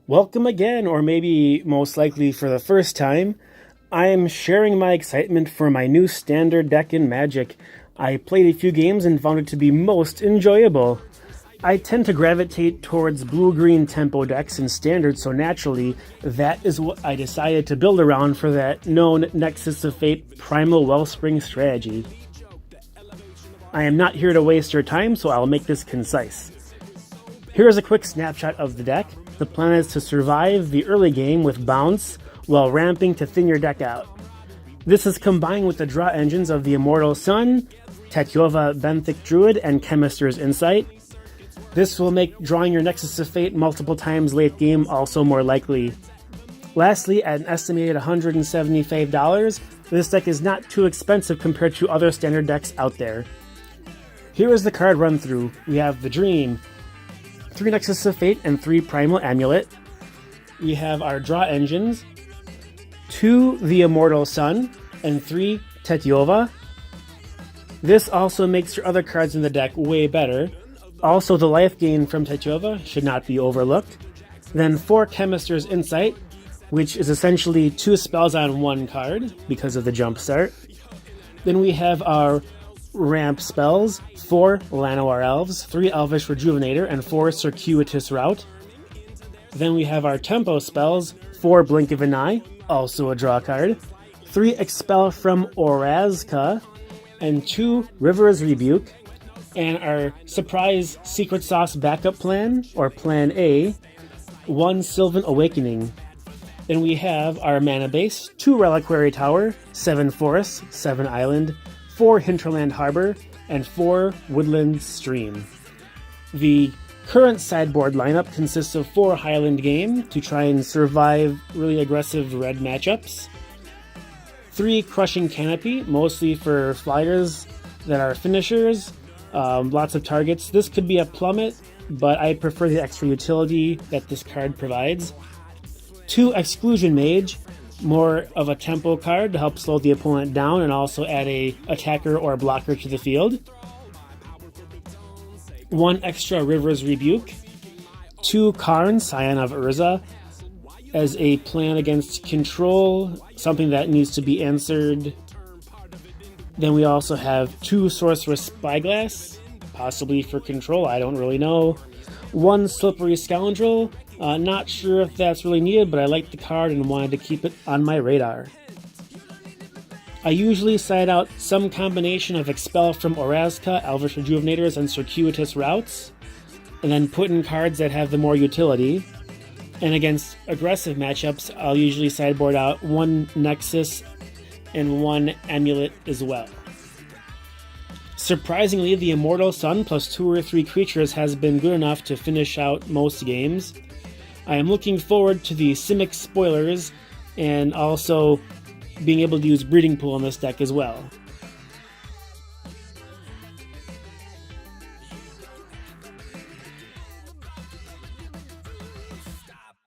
Welcome again, or maybe most likely for the first time. I am sharing my excitement for my new standard deck in Magic. I played a few games and found it to be most enjoyable. I tend to gravitate towards blue-green tempo decks in standard, so naturally, that is what I decided to build around for that known Nexus of Fate Primal Wellspring strategy. I am not here to waste your time, so I'll make this concise. Here is a quick snapshot of the deck. The plan is to survive the early game with bounce while ramping to thin your deck out. This is combined with the draw engines of the Immortal Sun, Tetyova Benthic Druid, and Chemist's Insight. This will make drawing your Nexus of Fate multiple times late game also more likely. Lastly, at an estimated $175, this deck is not too expensive compared to other standard decks out there. Here is the card run through. We have the Dream, 3 Nexus of Fate, and 3 Primal Amulet. We have our draw engines, 2 the Immortal Sun, and 3 Tetyova. This also makes your other cards in the deck way better. Also, the life gain from Tetyova should not be overlooked. Then 4 Chemist's Insight, which is essentially 2 spells on 1 card because of the jump start. Then we have our ramp spells, 4 Llanowar Elves, 3 Elvish Rejuvenator, and 4 Circuitous Route. Then we have our tempo spells, 4 Blink of an Eye, also a draw card, 3 Expel from Orazca, and 2 River's Rebuke, and our surprise secret sauce backup plan, or Plan A, 1 Sylvan Awakening. Then we have our mana base, 2 Reliquary Tower, 7 Forests, 7 Island, 4 Hinterland Harbor, and 4 Woodland Stream. The current sideboard lineup consists of 4 Highland Game to try and survive really aggressive red matchups, 3 Crushing Canopy, mostly for flyers that are finishers, lots of targets. This could be a plummet, but I prefer the extra utility that this card provides. 2 Exclusion Mage, more of a tempo card to help slow the opponent down and also add a attacker or blocker to the field. 1 extra River's Rebuke. 2 Karn, Scion of Urza, as a plan against control, something that needs to be answered. Then we also have 2 Sorceress Spyglass, possibly for control, I don't really know. 1 Slippery Scoundrel. Not sure if that's really needed, but I liked the card and wanted to keep it on my radar. I usually side out some combination of Expel from Orazca, Elvish Rejuvenators, and Circuitous Routes, and then put in cards that have the more utility. And against aggressive matchups, I'll usually sideboard out 1 Nexus and 1 Amulet as well. Surprisingly, the Immortal Sun plus 2 or 3 creatures has been good enough to finish out most games. I am looking forward to the simic spoilers and also being able to use Breeding Pool in this deck as well.